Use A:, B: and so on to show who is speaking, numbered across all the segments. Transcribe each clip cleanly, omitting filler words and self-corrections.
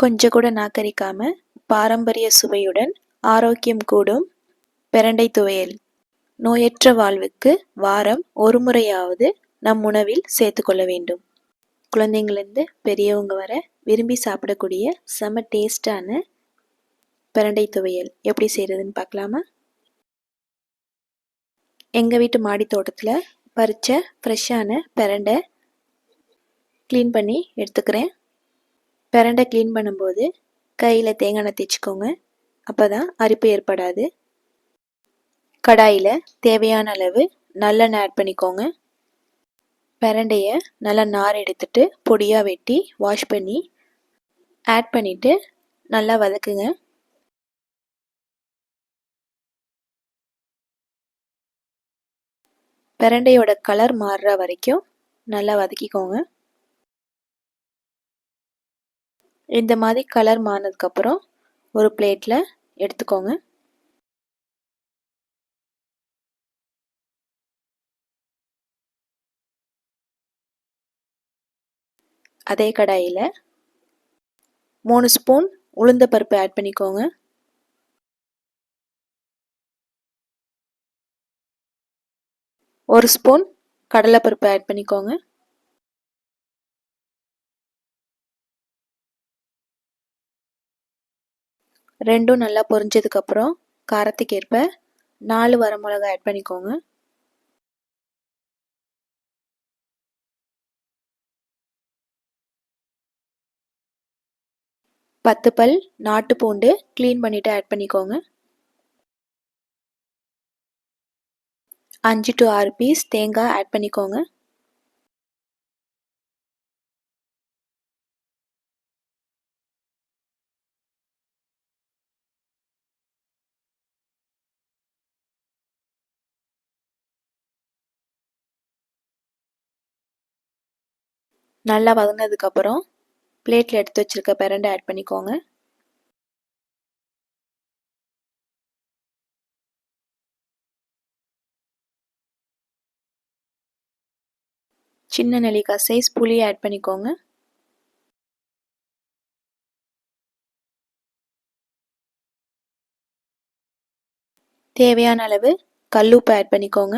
A: கொஞ்சம் கூட நாக்கரிக்காம பாரம்பரிய சுவையுடன் ஆரோக்கியம் கூடும் பிரண்டை துவையல். நோயற்ற வாழ்வுக்கு வாரம் ஒரு முறையாவது நம் உணவில் சேர்த்துக்கொள்ள வேண்டும். குழந்தைங்கள்லேருந்து பெரியவங்க வர விரும்பி சாப்பிடக்கூடிய செம டேஸ்டான பிரண்டை துவையல் எப்படி செய்கிறதுன்னு பார்க்கலாமா? எங்கள் வீட்டு மாடி தோட்டத்தில் பறித்த ஃப்ரெஷ்ஷான பிரண்டை க்ளீன் பண்ணி எடுத்துக்கிறேன். பிரண்டை க்ளீன் பண்ணும்போது கையில் தேங்காய் எண்ணெய் தேய்ச்சிக்கோங்க, அப்போ தான் அரிப்பு ஏற்படாது. கடாயில் தேவையான அளவு நல்லெண்ணெய் ஆட் பண்ணிக்கோங்க. பிரண்டையை நல்லா நார் எடுத்துட்டு பொடியாக வெட்டி வாஷ் பண்ணி ஆட் பண்ணிவிட்டு நல்லா வதக்குங்க. பிரண்டையோட கலர் மாறுற வரைக்கும் நல்லா வதக்கிக்கோங்க. இந்த மாதிரி கலர் மாறினதுக்கப்புறம் ஒரு பிளேட்டில் எடுத்துக்கோங்க. அதே கடாயில் 3 ஸ்பூன் உளுந்த பருப்பு ஆட் பண்ணிக்கோங்க. 1 ஸ்பூன் கடலைப்பருப்பு ஆட் பண்ணிக்கோங்க. ரெண்டும் நல்லா பொரிஞ்சதுக்கப்புறம் காரத்துக்கு ஏற்ப 4 வரமிளகாய் ஆட் பண்ணிக்கோங்க. பத்து பல் நாட்டு பூண்டு க்ளீன் பண்ணிவிட்டு ஆட் பண்ணிக்கோங்க. 5 to 6 பீஸ் தேங்காய் ஆட் பண்ணிக்கோங்க. நல்லா வதங்கினதுக்கப்புறம் பிளேட்டில் எடுத்து வச்சுருக்க பிரண்டை ஆட் பண்ணிக்கோங்க. சின்ன நெல்லிக்காய் சைஸ் புளி ஆட் பண்ணிக்கோங்க. தேவையான அளவு கல்லுப்பு ஆட் பண்ணிக்கோங்க.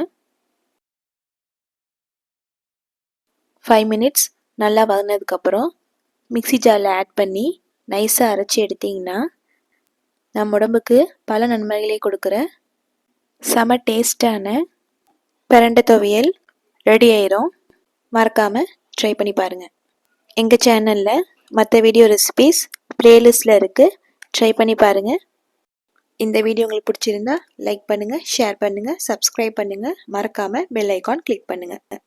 A: 5 மினிட்ஸ் நல்லா வதங்கினதுக்கப்புறம் மிக்ஸி ஜாரில் ஆட் பண்ணி நைஸாக அரைச்சி எடுத்திங்கன்னா நம்ம உடம்புக்கு பல நன்மைகளை கொடுக்குற செம டேஸ்டான பிரண்டை துவையல் ரெடி ஆயிரும். மறக்காமல் ட்ரை பண்ணி பாருங்கள். எங்கள் சேனலில் மற்ற வீடியோ ரெசிபீஸ் ப்ளேலிஸ்டில் இருக்குது, ட்ரை பண்ணி பாருங்கள். இந்த வீடியோ உங்களுக்கு பிடிச்சிருந்தா லைக் பண்ணுங்கள், ஷேர் பண்ணுங்கள், சப்ஸ்கிரைப் பண்ணுங்கள். மறக்காமல் பெல் ஐக்கான் கிளிக் பண்ணுங்கள்.